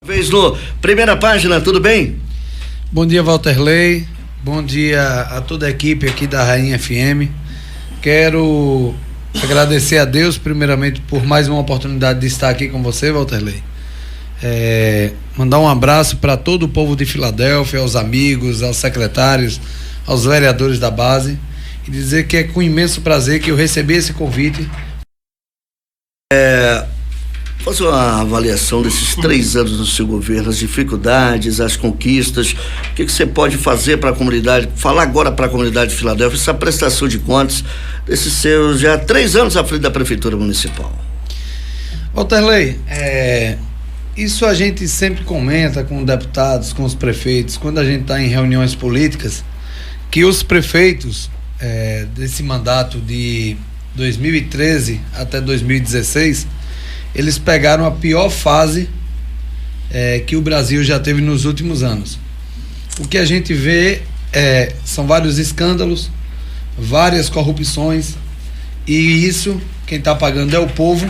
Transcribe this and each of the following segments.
Vez no Primeira Página, tudo bem? Bom dia, Walterley. Bom dia a toda a equipe aqui da Rainha FM. Quero agradecer a Deus, primeiramente, por mais uma oportunidade de estar aqui com você, Walterley. Mandar um abraço para todo o povo de Filadélfia, aos amigos, aos secretários, aos vereadores da base, e dizer que é com imenso prazer que eu recebi esse convite. Fazer uma avaliação desses 3 anos do seu governo, as dificuldades, as conquistas, o que você pode fazer para a comunidade, falar agora para a comunidade de Filadélfia, essa prestação de contas desses seus já 3 anos à frente da Prefeitura Municipal. Walterley, isso a gente sempre comenta com deputados, com os prefeitos, quando a gente está em reuniões políticas, que os prefeitos desse mandato de 2013 até 2016, eles pegaram a pior fase que o Brasil já teve nos últimos anos. O que a gente vê são vários escândalos, várias corrupções, e isso quem está pagando é o povo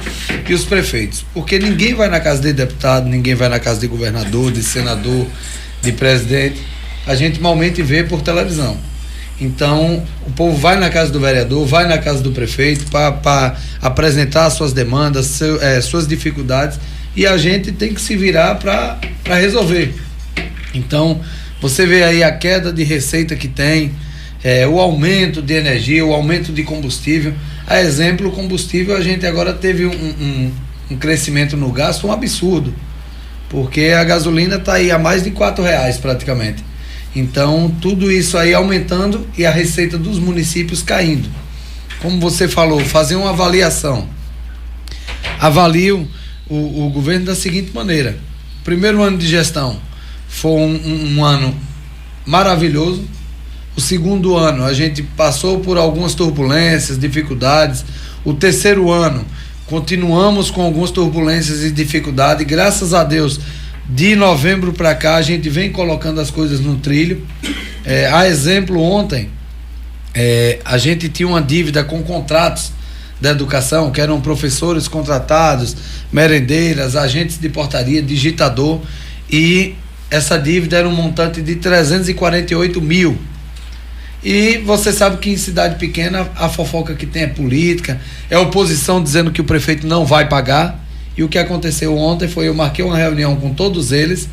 e os prefeitos, porque ninguém vai na casa de deputado, ninguém vai na casa de governador, de senador, de presidente. A gente malmente vê por televisão. Então, o povo vai na casa do vereador, vai na casa do prefeito para apresentar suas demandas, suas dificuldades, e a gente tem que se virar para resolver. Então, você vê aí a queda de receita que tem, o aumento de energia, o aumento de combustível. A exemplo, o combustível, a gente agora teve um crescimento no gasto, um absurdo, porque a gasolina está aí a mais de R$4 praticamente. Então, tudo isso aí aumentando e a receita dos municípios caindo. Como você falou, fazer uma avaliação. Avalio o governo da seguinte maneira: o primeiro ano de gestão foi um ano maravilhoso. O segundo ano a gente passou por algumas turbulências, dificuldades. O terceiro ano continuamos com algumas turbulências e dificuldades. Graças a Deus, de novembro para cá a gente vem colocando as coisas no trilho. A exemplo, ontem a gente tinha uma dívida com contratos da educação, que eram professores contratados, merendeiras, agentes de portaria, digitador, e essa dívida era um montante de 348 mil. E você sabe que em cidade pequena a fofoca que tem é política, é oposição dizendo que o prefeito não vai pagar. E o que aconteceu ontem foi, eu marquei uma reunião com todos eles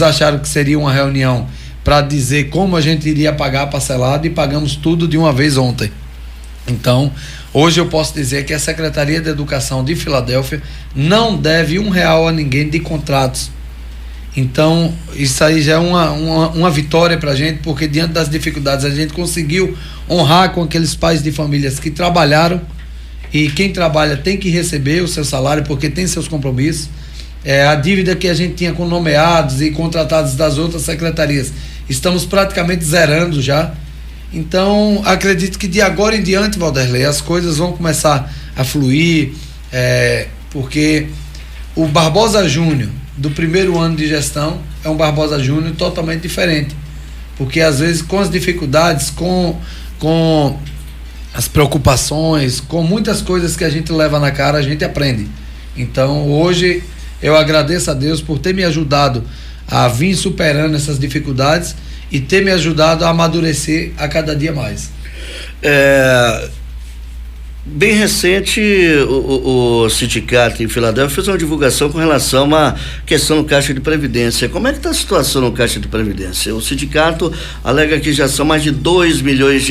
acharam que seria uma reunião para dizer como a gente iria pagar parcelado, e pagamos tudo de uma vez ontem. Então, hoje eu posso dizer que a Secretaria de Educação de Filadélfia não deve R$1 a ninguém de contratos. Então, isso aí já é uma vitória para a gente, porque diante das dificuldades a gente conseguiu honrar com aqueles pais de famílias que trabalharam. E quem trabalha tem que receber o seu salário, porque tem seus compromissos. A dívida que a gente tinha com nomeados e contratados das outras secretarias, estamos praticamente zerando já. Então, acredito que de agora em diante, Walterley, as coisas vão começar a fluir, porque o Barbosa Júnior do primeiro ano de gestão é um Barbosa Júnior totalmente diferente. Porque às vezes com as dificuldades, com as preocupações, com muitas coisas que a gente leva na cara, a gente aprende. Então, hoje, eu agradeço a Deus por ter me ajudado a vir superando essas dificuldades e ter me ajudado a amadurecer a cada dia mais. Bem recente, o sindicato em Filadélfia fez uma divulgação com relação à questão do Caixa de Previdência. Como é que está a situação no Caixa de Previdência? O sindicato alega que já são mais de R$2 milhões,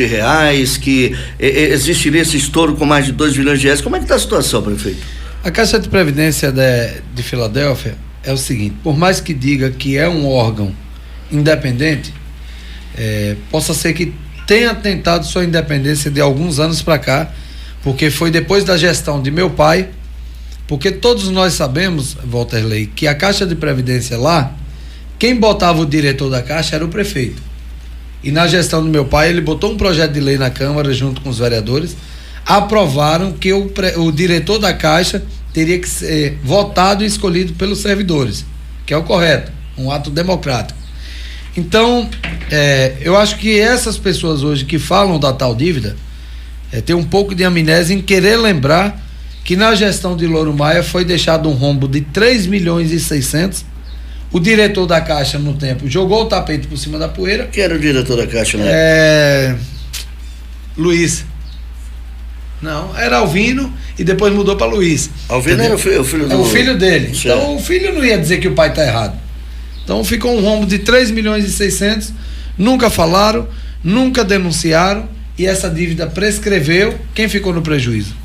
que existiria esse estouro com mais de R$2 milhões. Como é que está a situação, prefeito? A Caixa de Previdência de Filadélfia é o seguinte: por mais que diga que é um órgão independente, possa ser que tenha tentado sua independência de alguns anos para cá, porque foi depois da gestão de meu pai, porque todos nós sabemos, Walterley, que a Caixa de Previdência lá, quem botava o diretor da Caixa era o prefeito. E na gestão do meu pai, ele botou um projeto de lei na Câmara junto com os vereadores, aprovaram que o diretor da Caixa teria que ser votado e escolhido pelos servidores, que é o correto, um ato democrático. Então, eu acho que essas pessoas hoje que falam da tal dívida, tem um pouco de amnésia em querer lembrar que na gestão de Louro Maia foi deixado um rombo de 3 milhões e 600, O diretor da Caixa, no tempo, jogou o tapete por cima da poeira. Quem era o diretor da Caixa, né? Luiz. Não, era Alvino e depois mudou para Luiz. Alvino era o filho do... É o filho dele. Certo. Então o filho não ia dizer que o pai está errado. Então ficou um rombo de 3.600.000, nunca falaram, nunca denunciaram e essa dívida prescreveu. Quem ficou no prejuízo?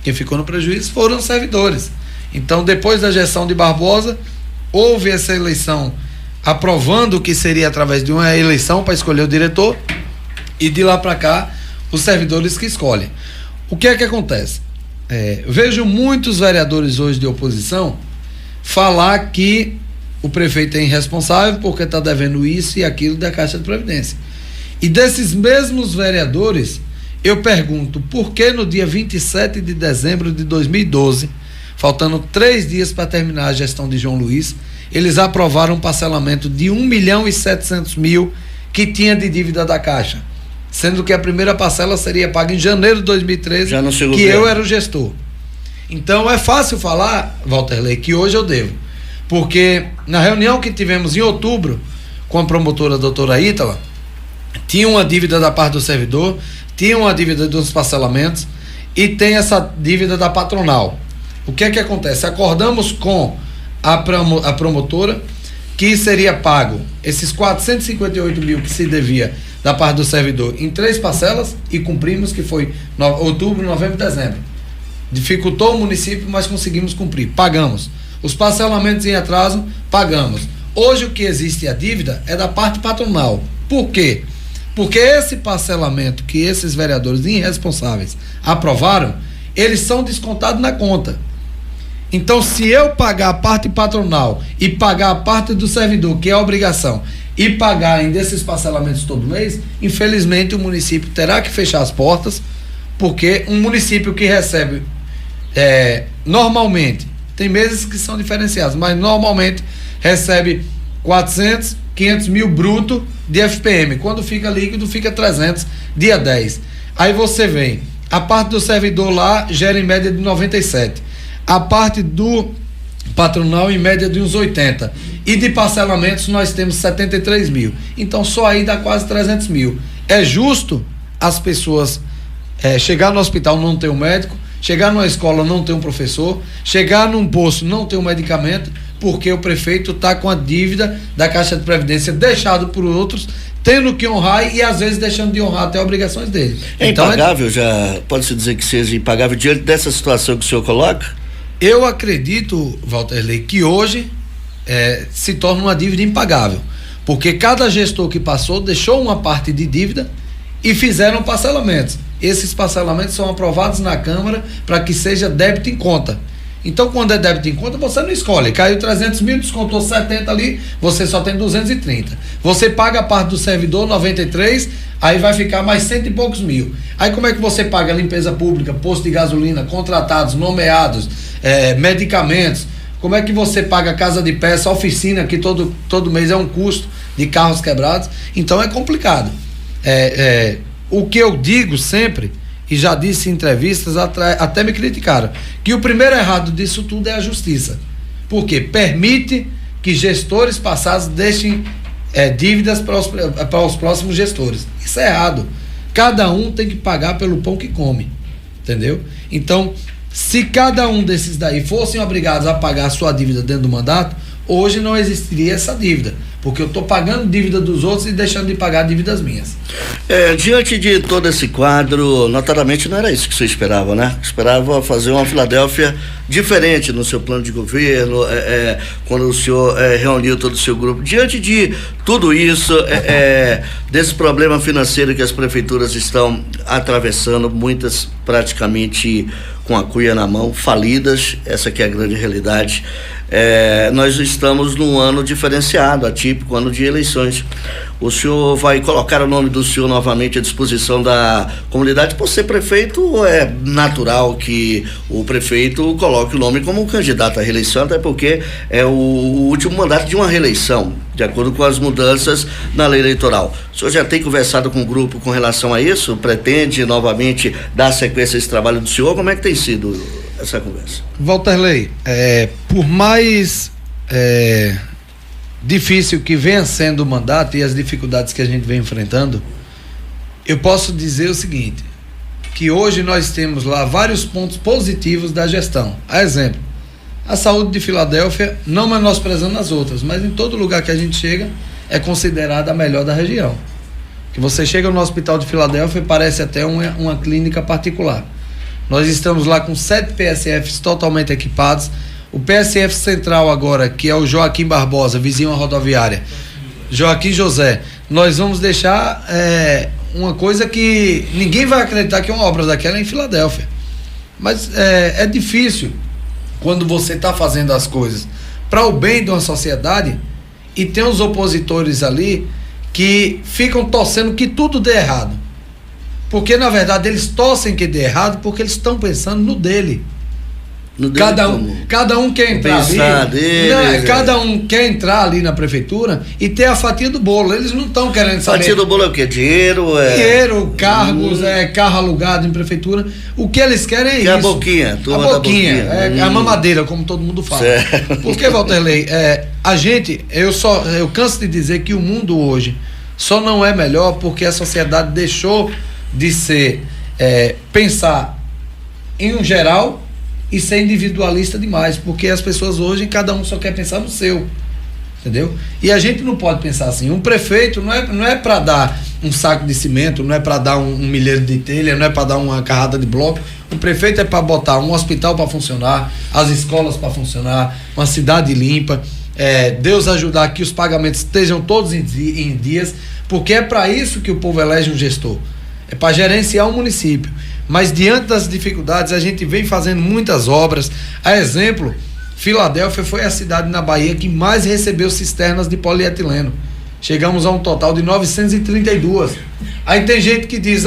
Quem ficou no prejuízo foram os servidores. Então, depois da gestão de Barbosa, houve essa eleição aprovando que seria através de uma eleição para escolher o diretor e de lá para cá os servidores que escolhem. O que é que acontece? Vejo muitos vereadores hoje de oposição falar que o prefeito é irresponsável porque está devendo isso e aquilo da Caixa de Previdência. E desses mesmos vereadores, eu pergunto por que no dia 27 de dezembro de 2012, faltando 3 dias para terminar a gestão de João Luiz, eles aprovaram um parcelamento de 1.700.000 que tinha de dívida da Caixa, sendo que a primeira parcela seria paga em janeiro de 2013, já no que governo. Eu era o gestor. Então é fácil falar, Walterley, que hoje eu devo, porque na reunião que tivemos em outubro com a promotora doutora Ítala, tinha uma dívida da parte do servidor, tinha uma dívida dos parcelamentos e tem essa dívida da patronal. O que é que acontece? Acordamos com a promotora que seria pago esses 458.000 que se devia da parte do servidor em 3 parcelas e cumprimos, que foi outubro, novembro e dezembro. Dificultou o município, mas conseguimos cumprir, pagamos. Os parcelamentos em atraso, pagamos. Hoje o que existe a dívida é da parte patronal. Por quê? Porque esse parcelamento que esses vereadores irresponsáveis aprovaram, eles são descontados na conta. Então, se eu pagar a parte patronal e pagar a parte do servidor, que é a obrigação, e pagar ainda esses parcelamentos todo mês, infelizmente o município terá que fechar as portas, porque um município que recebe normalmente, tem meses que são diferenciados, mas normalmente recebe 400, 500 mil bruto de FPM. Quando fica líquido, fica 300, dia 10. Aí você vem, a parte do servidor lá gera em média de 97. A parte do patronal em média de uns 80. E de parcelamentos nós temos 73 mil. Então só aí dá quase 300 mil. É justo as pessoas chegar no hospital não ter um médico, chegar numa escola não ter um professor, chegar num posto não ter um medicamento, porque o prefeito está com a dívida da Caixa de Previdência deixado por outros, tendo que honrar e às vezes deixando de honrar até obrigações dele. É então, impagável, já pode-se dizer que seja impagável diante dessa situação que o senhor coloca? Eu acredito, Walterley, que hoje se torna uma dívida impagável, porque cada gestor que passou deixou uma parte de dívida e fizeram parcelamentos. Esses parcelamentos são aprovados na Câmara para que seja débito em conta. Então, quando é débito em conta, você não escolhe. Caiu 300 mil, descontou 70 ali, você só tem 230. Você paga a parte do servidor, 93, aí vai ficar mais 100 e poucos mil. Aí como é que você paga limpeza pública, posto de gasolina, contratados, nomeados, medicamentos? Como é que você paga casa de peça, oficina, que todo mês é um custo de carros quebrados? Então é complicado. O que eu digo sempre, e já disse em entrevistas, até me criticaram, que o primeiro errado disso tudo é a justiça. Porque permite que gestores passados deixem dívidas para os próximos gestores. Isso é errado. Cada um tem que pagar pelo pão que come. Entendeu? Então, se cada um desses daí fossem obrigados a pagar a sua dívida dentro do mandato, hoje não existiria essa dívida. Porque eu estou pagando dívida dos outros e deixando de pagar dívidas minhas. Diante de todo esse quadro, notadamente não era isso que você esperava, né? Esperava fazer uma Filadélfia diferente no seu plano de governo, quando o senhor reuniu todo o seu grupo. Diante de tudo isso, desse problema financeiro que as prefeituras estão atravessando, muitas praticamente com a cuia na mão, falidas, essa que é a grande realidade. Nós estamos num ano diferenciado, atípico, ano de eleições. O senhor vai colocar o nome do senhor novamente à disposição da comunidade? Por ser prefeito, é natural que o prefeito coloque o nome como candidato à reeleição, até porque é o último mandato de uma reeleição, de acordo com as mudanças na lei eleitoral. O senhor já tem conversado com o grupo com relação a isso? Pretende novamente dar sequência a esse trabalho do senhor? Como é que tem sido essa conversa? Walterley, por mais difícil que venha sendo o mandato e as dificuldades que a gente vem enfrentando, eu posso dizer o seguinte, que hoje nós temos lá vários pontos positivos da gestão. A exemplo, a saúde de Filadélfia, não menosprezando as outras, mas em todo lugar que a gente chega, é considerada a melhor da região. Que você chega no hospital de Filadélfia e parece até uma clínica particular. Nós estamos lá com 7 PSFs totalmente equipados. O PSF Central agora, que é o Joaquim Barbosa, vizinho à rodoviária, Joaquim José, nós vamos deixar uma coisa que ninguém vai acreditar que é uma obra daquela em Filadélfia. Mas é difícil quando você está fazendo as coisas para o bem de uma sociedade e tem os opositores ali que ficam torcendo que tudo dê errado. Porque, na verdade, eles torcem que dê errado porque eles estão pensando no dele. Cada um quer entrar ali. Cada um quer entrar ali na prefeitura e ter a fatia do bolo. Eles não estão querendo saber. Fatia do bolo é o quê? Dinheiro? Dinheiro, cargos, carro alugado em prefeitura. O que eles querem é isso. A boquinha. A boquinha. A mamadeira, como todo mundo fala. Certo. Porque, Walterley, a gente, eu canso de dizer que o mundo hoje só não é melhor porque a sociedade deixou de ser, pensar em um geral e ser individualista demais, porque as pessoas hoje, cada um só quer pensar no seu, entendeu? E a gente não pode pensar assim. Um prefeito não é para dar um saco de cimento, não é para dar um milheiro de telha, não é para dar uma carrada de bloco. Um prefeito é para botar um hospital para funcionar, as escolas para funcionar, uma cidade limpa, Deus ajudar que os pagamentos estejam todos em dias, porque é para isso que o povo elege um gestor, é para gerenciar um município. Mas diante das dificuldades, a gente vem fazendo muitas obras. A exemplo, Filadélfia foi a cidade na Bahia que mais recebeu cisternas de polietileno. Chegamos a um total de 932. Aí tem gente que diz,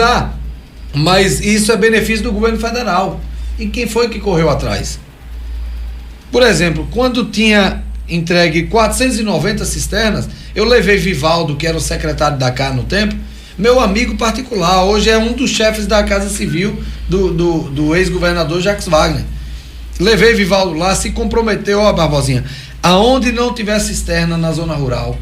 mas isso é benefício do governo federal. E quem foi que correu atrás? Por exemplo, quando tinha entregue 490 cisternas, eu levei Vivaldo, que era o secretário da CAR no tempo, meu amigo particular, hoje é um dos chefes da Casa Civil do ex-governador Jacques Wagner. Levei Vivaldo lá, se comprometeu, Barbosinha, aonde não tiver cisterna na zona rural,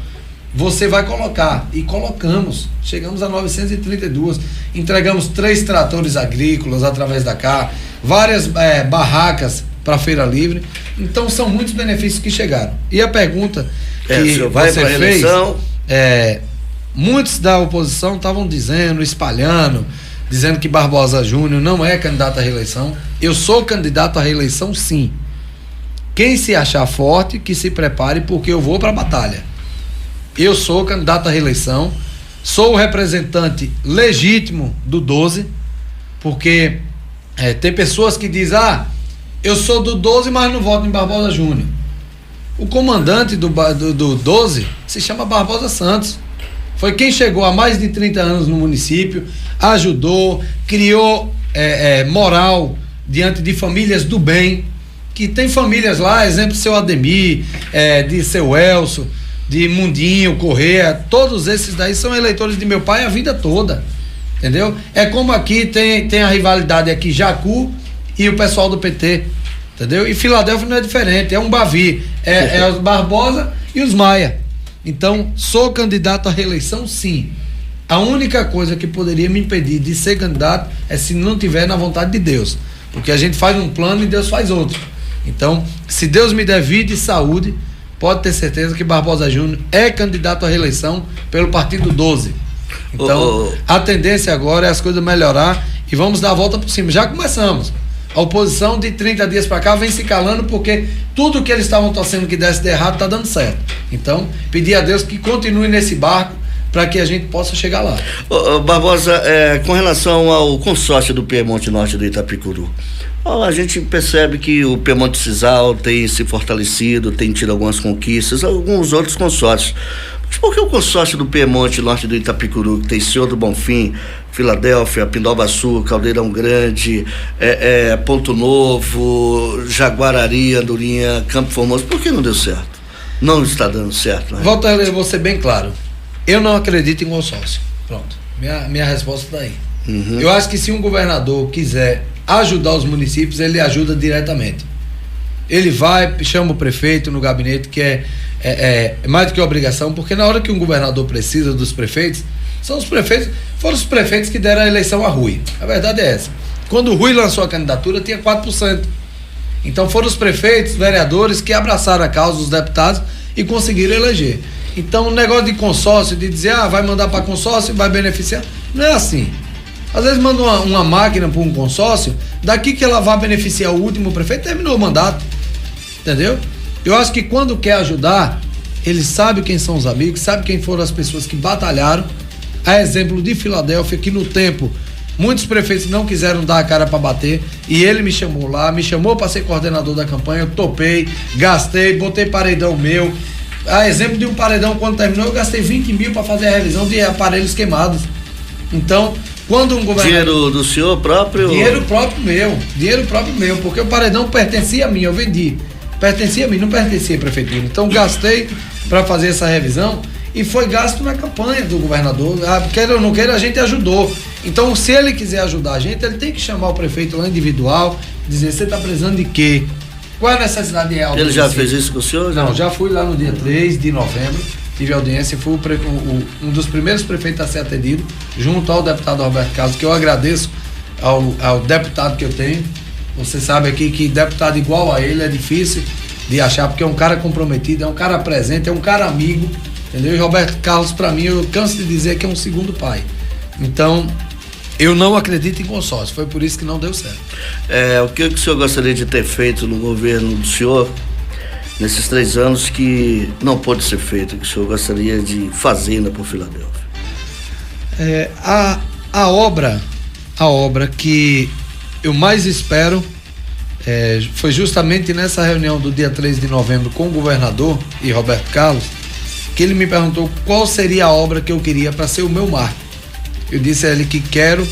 você vai colocar. E colocamos. Chegamos a 932. Entregamos 3 tratores agrícolas através da CAR, várias barracas para Feira Livre. Então são muitos benefícios que chegaram. E a pergunta que você fez, muitos da oposição estavam espalhando, dizendo que Barbosa Júnior não é candidato à reeleição. Eu sou candidato à reeleição, sim. Quem se achar forte, que se prepare, porque eu vou para a batalha. Eu sou candidato à reeleição, sou o representante legítimo do 12, porque tem pessoas que dizem, eu sou do 12, mas não voto em Barbosa Júnior. O comandante do 12 se chama Barbosa Santos. Foi quem chegou há mais de 30 anos no município, ajudou, criou moral diante de famílias do bem, que tem famílias lá, exemplo, seu Ademir, de seu Elcio, de Mundinho, Correia, todos esses daí são eleitores de meu pai a vida toda, entendeu? É como aqui tem a rivalidade aqui, Jacu e o pessoal do PT, entendeu? E Filadélfia não é diferente, é um Bavi, é os Barbosa e os Maia. Então, sou candidato à reeleição, sim. A única coisa que poderia me impedir de ser candidato é se não tiver na vontade de Deus. Porque a gente faz um plano e Deus faz outro. Então, se Deus me der vida e saúde, pode ter certeza que Barbosa Júnior é candidato à reeleição pelo Partido 12. Então, a tendência agora é as coisas melhorar e vamos dar a volta por cima. Já começamos. A oposição de 30 dias para cá vem se calando porque tudo que eles estavam torcendo que desse de errado está dando certo. Então, pedir a Deus que continue nesse barco para que a gente possa chegar lá. Barbosa, com relação ao consórcio do Piemonte Norte do Itapicuru, a gente percebe que o Piemonte Cisal tem se fortalecido, tem tido algumas conquistas, alguns outros consórcios. Mas por que o consórcio do Piemonte Norte do Itapicuru, que tem Senhor do Bonfim, Filadélfia, Pindobaçu, Caldeirão Grande, Ponto Novo, Jaguarari, Andorinha, Campo Formoso, por que não deu certo? Não está dando certo, né? Volto a vou ser bem claro. Eu não acredito em consórcio. Pronto. Minha resposta está aí. Uhum. Eu acho que se um governador quiser ajudar os municípios, ele ajuda diretamente. Ele vai, chama o prefeito no gabinete, que mais do que obrigação, porque na hora que um governador precisa dos prefeitos, foram os prefeitos que deram a eleição a Rui. A verdade é essa. Quando o Rui lançou a candidatura, tinha 4%. Então foram os prefeitos, vereadores que abraçaram a causa dos deputados e conseguiram eleger. Então o negócio de consórcio, de dizer, vai mandar para consórcio e vai beneficiar, não é assim. Às vezes manda uma máquina para um consórcio, daqui que ela vai beneficiar o último prefeito, terminou o mandato. Entendeu? Eu acho que quando quer ajudar, ele sabe quem são os amigos, sabe quem foram as pessoas que batalharam. A exemplo de Filadélfia, que no tempo muitos prefeitos não quiseram dar a cara para bater, e ele me chamou lá, me chamou para ser coordenador da campanha, eu topei, gastei, botei paredão meu. A exemplo de um paredão, quando terminou, eu gastei 20 mil para fazer a revisão de aparelhos queimados. Então, quando um governador... Dinheiro do senhor próprio? Dinheiro próprio meu, porque o paredão pertencia a mim, eu vendi. Pertencia a mim, não pertencia à prefeitura. Então, gastei para fazer essa revisão e foi gasto na campanha do governador. Queira ou não queira, a gente ajudou. Então, se ele quiser ajudar a gente, ele tem que chamar o prefeito lá individual, dizer, você está precisando de quê? Qual é a necessidade real? Ele já fez isso com o senhor? Não, já fui lá no dia 3 de novembro, tive audiência, fui um dos primeiros prefeitos a ser atendido, junto ao deputado Roberto Carlos, que eu agradeço ao deputado que eu tenho. Você sabe aqui que deputado igual a ele é difícil de achar, porque é um cara comprometido, é um cara presente, é um cara amigo, entendeu? E Roberto Carlos, para mim, eu canso de dizer que é um segundo pai. Então, eu não acredito em consórcio, foi por isso que não deu certo. O que o senhor gostaria de ter feito no governo do senhor, nesses 3 anos, que não pôde ser feito, que o senhor gostaria de fazer ainda por Filadélfia? A obra que eu mais espero foi justamente nessa reunião do dia 3 de novembro com o governador e Roberto Carlos, que ele me perguntou qual seria a obra que eu queria para ser o meu marco. Eu disse a ele que quero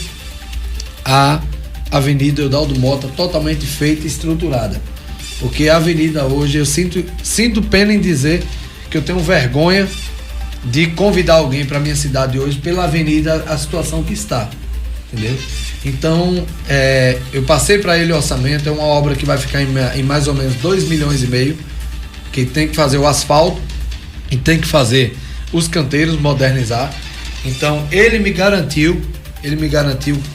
a Avenida Eudaldo Mota totalmente feita e estruturada, porque a avenida hoje, eu sinto pena em dizer que eu tenho vergonha de convidar alguém para minha cidade hoje pela avenida, a situação que está, entendeu? Então, eu passei para ele o orçamento, é uma obra que vai ficar em mais ou menos 2,5 milhões, que tem que fazer o asfalto e tem que fazer os canteiros, modernizar. Então, ele me garantiu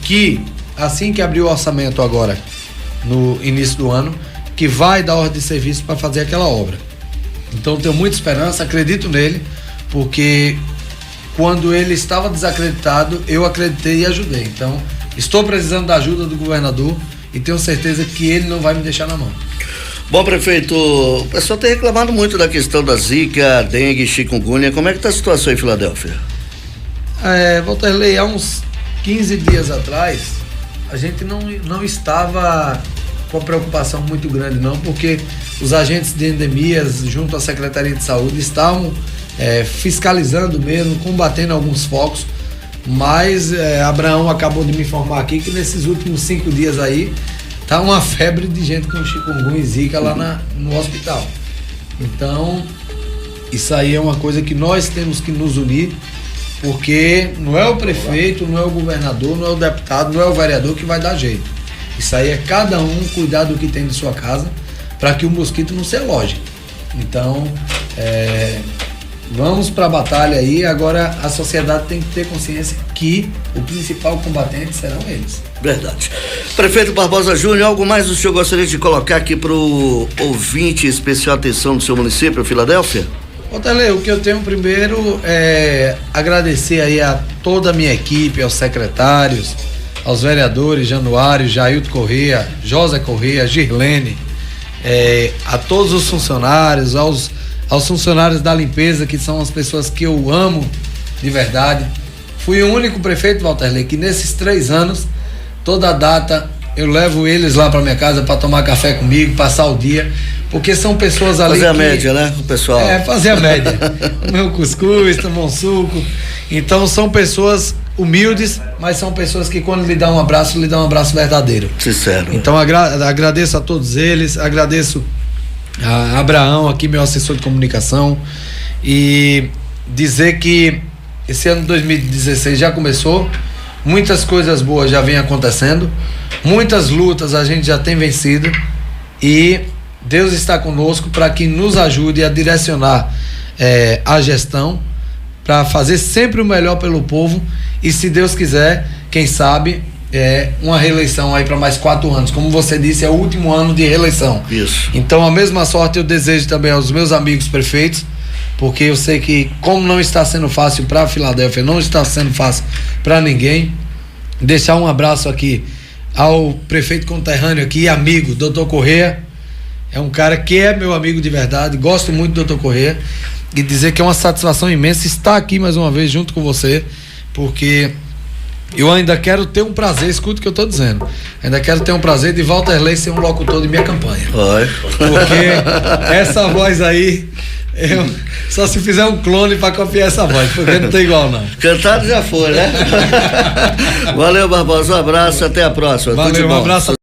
que assim que abrir o orçamento agora, no início do ano, que vai dar ordem de serviço para fazer aquela obra. Então, tenho muita esperança, acredito nele, porque quando ele estava desacreditado, eu acreditei e ajudei. Então, estou precisando da ajuda do governador e tenho certeza que ele não vai me deixar na mão. Bom, prefeito, o pessoal tem reclamado muito da questão da zika, dengue, chikungunya. Como é que está a situação em Filadélfia? Walterley, há uns 15 dias atrás, a gente não estava com a preocupação muito grande não, porque os agentes de endemias junto à Secretaria de Saúde estavam fiscalizando mesmo, combatendo alguns focos, mas Abraão acabou de me informar aqui que nesses últimos 5 dias aí tá uma febre de gente com chikungunya e zika lá no hospital. Então, isso aí é uma coisa que nós temos que nos unir, porque não é o prefeito, não é o governador, não é o deputado, não é o vereador que vai dar jeito. Isso aí é cada um cuidar do que tem de sua casa para que o mosquito não se aloje. Então, vamos para a batalha aí. Agora a sociedade tem que ter consciência que o principal combatente serão eles. Verdade. Prefeito Barbosa Júnior, algo mais o senhor gostaria de colocar aqui para o ouvinte especial atenção do seu município, Filadélfia? Walterley, o que eu tenho primeiro é agradecer aí a toda a minha equipe, aos secretários, aos vereadores Januário, Jailton Correia, José Correia, Girlene, a todos os funcionários, aos funcionários da limpeza, que são as pessoas que eu amo de verdade. Fui o único prefeito, Walterley, que nesses 3 anos, toda data, eu levo eles lá para minha casa para tomar café comigo, passar o dia, porque são pessoas ali fazer a média, né, o pessoal? Fazer a média. Comer um cuscuz, tomar um suco. Então são pessoas humildes, mas são pessoas que quando lhe dão um abraço verdadeiro. Sincero. Então agradeço a todos eles, agradeço a Abraão, aqui meu assessor de comunicação, e dizer que esse ano de 2016 já começou, muitas coisas boas já vêm acontecendo, muitas lutas a gente já tem vencido e Deus está conosco para que nos ajude a direcionar a gestão para fazer sempre o melhor pelo povo e, se Deus quiser, quem sabe, uma reeleição aí para mais 4 anos. Como você disse, é o último ano de reeleição. Isso. Então, a mesma sorte eu desejo também aos meus amigos prefeitos, porque eu sei que, como não está sendo fácil para Filadélfia, não está sendo fácil para ninguém. Deixar um abraço aqui ao prefeito conterrâneo aqui, amigo, Dr. Corrêa. É um cara que é meu amigo de verdade, gosto muito do Dr. Corrêa, e dizer que é uma satisfação imensa estar aqui mais uma vez junto com você, porque eu ainda quero ter um prazer, escuta o que eu estou dizendo, ainda quero ter um prazer de Walterley ser um locutor de minha campanha. Oi. Porque essa voz aí, só se fizer um clone para copiar essa voz, porque não tem igual não. Cantado já foi, né? Valeu, Barbosa, um abraço, até a próxima. Valeu, um abraço.